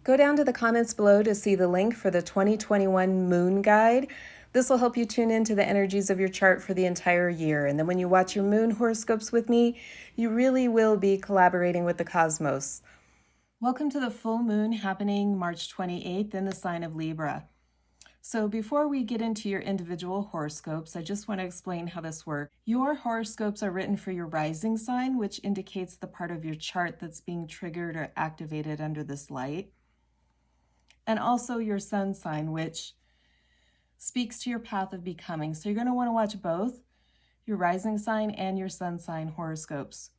Go down to the comments below to see the link for the 2021 Moon Guide. This will help you tune into the energies of your chart for the entire year. And then when you watch your moon horoscopes with me, you really will be collaborating with the cosmos. Welcome to the full moon happening March 28th in the sign of Libra. So before we get into your individual horoscopes, I just want to explain how this works. Your horoscopes are written for your rising sign, which indicates the part of your chart that's being triggered or activated under this light. And also your sun sign, which speaks to your path of becoming. So you're going to want to watch both your rising sign and your sun sign horoscopes.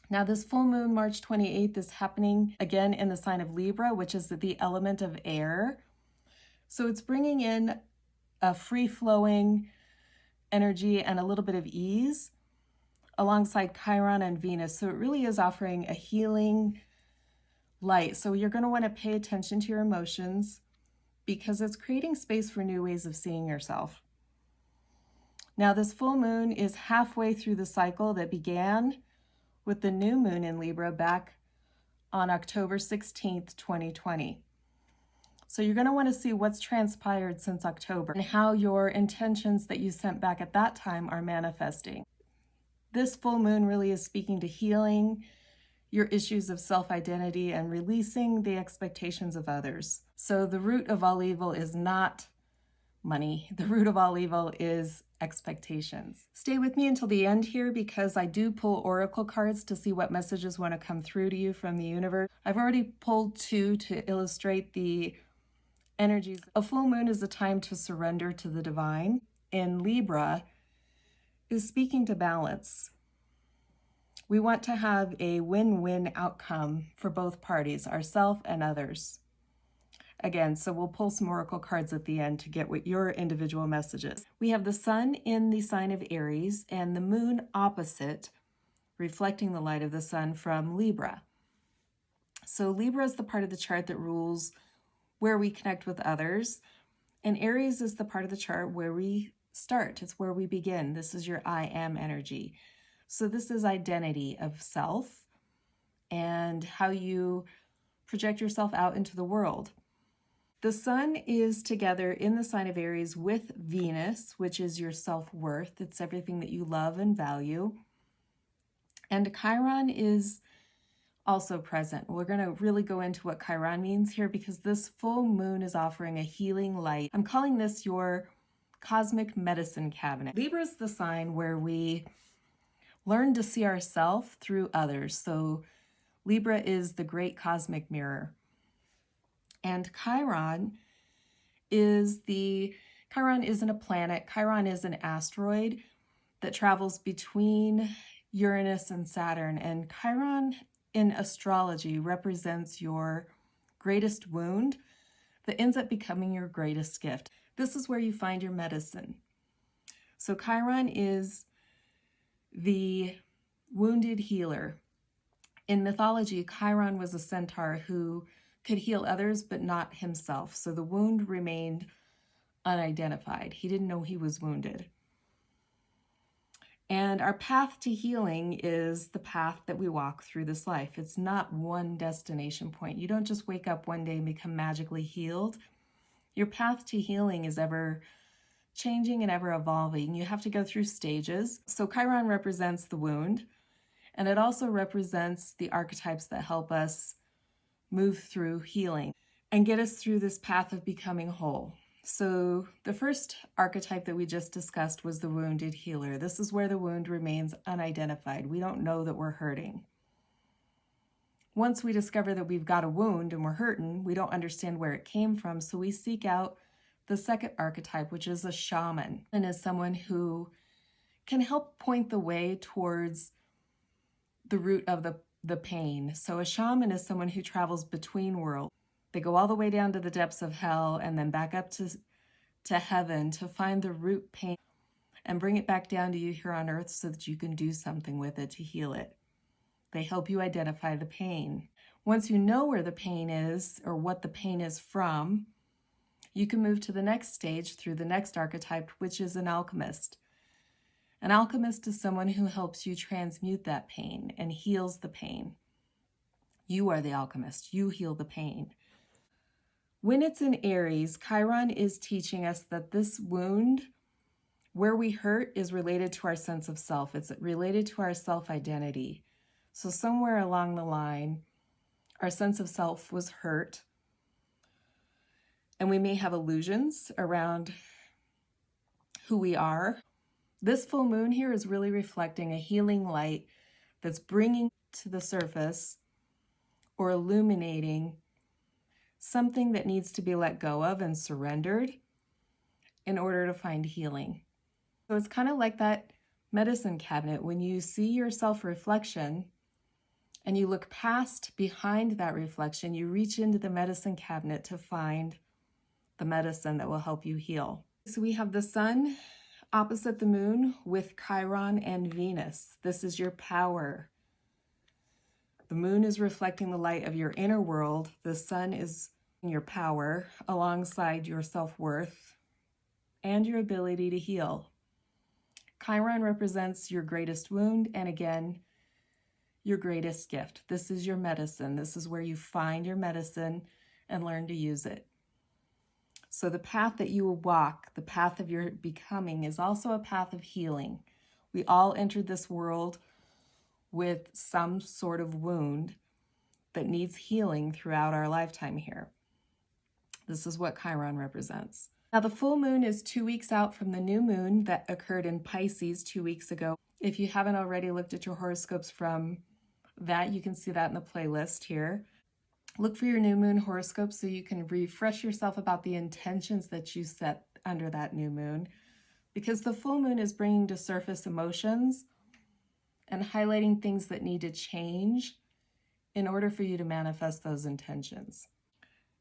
Now this full moon, March 28th, is happening again in the sign of Libra, which is the element of air. So it's bringing in a free-flowing energy and a little bit of ease alongside Chiron and Venus. So it really is offering a healing light. So you're going to want to pay attention to your emotions because it's creating space for new ways of seeing yourself. Now this full moon is halfway through the cycle that began with the new moon in Libra back on October 16th, 2020. So you're going to want to see what's transpired since October and how your intentions that you sent back at that time are manifesting. This full moon really is speaking to healing your issues of self-identity and releasing the expectations of others. So the root of all evil is not money. The root of all evil is expectations. Stay with me until the end here because I do pull oracle cards to see what messages want to come through to you from the universe. I've already pulled 2 to illustrate the energies. A full moon is a time to surrender to the divine. In Libra is speaking to balance. We want to have a win-win outcome for both parties, ourselves and others. Again, so we'll pull some oracle cards at the end to get what your individual messages. We have the sun in the sign of Aries and the moon opposite, reflecting the light of the sun from Libra. So Libra is the part of the chart that rules where we connect with others, and Aries is the part of the chart where we start. It's where we begin. This is your I am energy. So this is identity of self and how you project yourself out into the world. The sun is together in the sign of Aries with Venus, which is your self-worth. It's everything that you love and value. And Chiron is also present. We're going to really go into what Chiron means here because this full moon is offering a healing light. I'm calling this your cosmic medicine cabinet. Libra is the sign where we learn to see ourselves through others. So Libra is the great cosmic mirror. And Chiron isn't a planet. Chiron is an asteroid that travels between Uranus and Saturn. And Chiron in astrology represents your greatest wound that ends up becoming your greatest gift. This is where you find your medicine. So Chiron is the wounded healer. In mythology, Chiron was a centaur who could heal others but not himself. So the wound remained unidentified. He didn't know he was wounded. And our path to healing is the path that we walk through this life. It's not one destination point. You don't just wake up one day and become magically healed. Your path to healing is ever changing and ever evolving. You have to go through stages. So Chiron represents the wound, and it also represents the archetypes that help us move through healing and get us through this path of becoming whole. So the first archetype that we just discussed was the wounded healer. This is where the wound remains unidentified. We don't know that we're hurting. Once we discover that we've got a wound and we're hurting, we don't understand where it came from, so we seek out the second archetype, which is a shaman, and is someone who can help point the way towards the root of the pain. So a shaman is someone who travels between worlds. They go all the way down to the depths of hell and then back up to heaven to find the root pain and bring it back down to you here on earth so that you can do something with it to heal it. They help you identify the pain. Once you know where the pain is or what the pain is from, you can move to the next stage through the next archetype, which is an alchemist. An alchemist is someone who helps you transmute that pain and heals the pain. You are the alchemist. You heal the pain. When it's in Aries, Chiron is teaching us that this wound, where we hurt, is related to our sense of self. It's related to our self-identity. So somewhere along the line, our sense of self was hurt, and we may have illusions around who we are. This full moon here is really reflecting a healing light that's bringing to the surface or illuminating something that needs to be let go of and surrendered in order to find healing. So it's kind of like that medicine cabinet. When you see your self-reflection and you look past behind that reflection, you reach into the medicine cabinet to find the medicine that will help you heal. So we have the sun opposite the moon with Chiron and Venus. This is your power. The moon is reflecting the light of your inner world. The sun is your power alongside your self-worth and your ability to heal. Chiron represents your greatest wound and, again, your greatest gift. This is your medicine. This is where you find your medicine and learn to use it. So the path that you will walk, the path of your becoming, is also a path of healing. We all entered this world with some sort of wound that needs healing throughout our lifetime here. This is what Chiron represents. Now, the full moon is 2 weeks out from the new moon that occurred in Pisces 2 weeks ago. If you haven't already looked at your horoscopes from that, you can see that in the playlist here. Look for your new moon horoscope so you can refresh yourself about the intentions that you set under that new moon, because the full moon is bringing to surface emotions and highlighting things that need to change in order for you to manifest those intentions.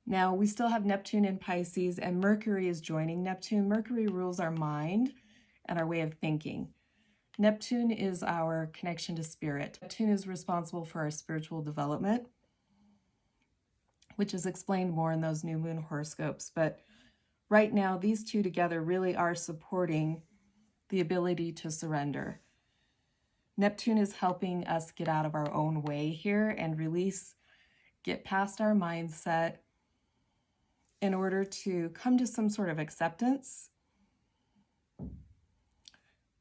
Now, we still have Neptune in Pisces, and Mercury is joining Neptune. Mercury rules our mind and our way of thinking. Neptune is our connection to spirit. Neptune is responsible for our spiritual development, which is explained more in those new moon horoscopes. But right now, these two together really are supporting the ability to surrender. Neptune is helping us get out of our own way here and release, get past our mindset in order to come to some sort of acceptance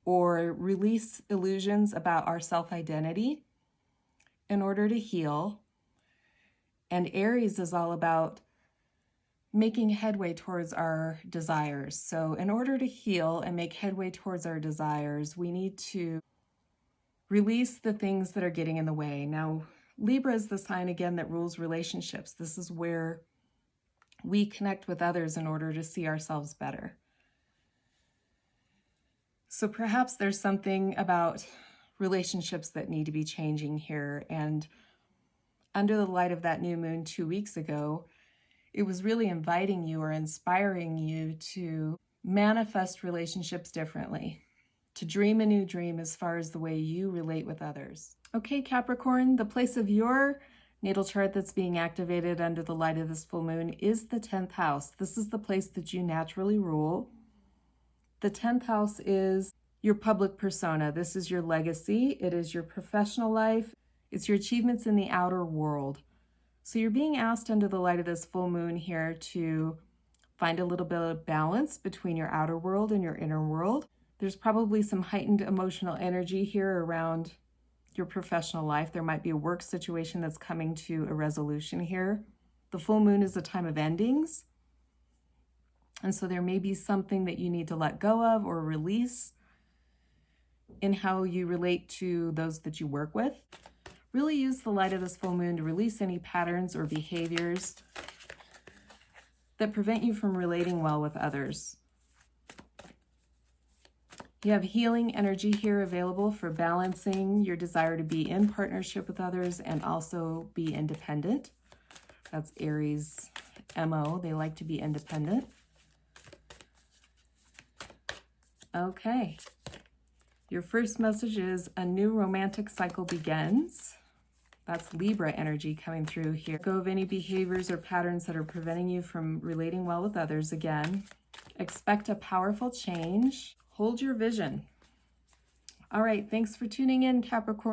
or release illusions about our self-identity in order to heal. And Aries is all about making headway towards our desires. So in order to heal and make headway towards our desires, we need to release the things that are getting in the way. Now, Libra is the sign, again, that rules relationships. This is where we connect with others in order to see ourselves better. So perhaps there's something about relationships that need to be changing here. And under the light of that new moon 2 weeks ago, it was really inviting you or inspiring you to manifest relationships differently, to dream a new dream as far as the way you relate with others. Okay, Capricorn, the place of your natal chart that's being activated under the light of this full moon is the 10th house. This is the place that you naturally rule. The 10th house is your public persona. This is your legacy. It is your professional life. It's your achievements in the outer world. So you're being asked under the light of this full moon here to find a little bit of balance between your outer world and your inner world. There's probably some heightened emotional energy here around your professional life. There might be a work situation that's coming to a resolution here. The full moon is a time of endings. And so there may be something that you need to let go of or release in how you relate to those that you work with. Really use the light of this full moon to release any patterns or behaviors that prevent you from relating well with others. You have healing energy here available for balancing your desire to be in partnership with others and also be independent. That's Aries' MO. They like to be independent. Okay. Your first message is a new romantic cycle begins. That's Libra energy coming through here. Go of any behaviors or patterns that are preventing you from relating well with others again. Expect a powerful change. Hold your vision. All right, thanks for tuning in, Capricorn.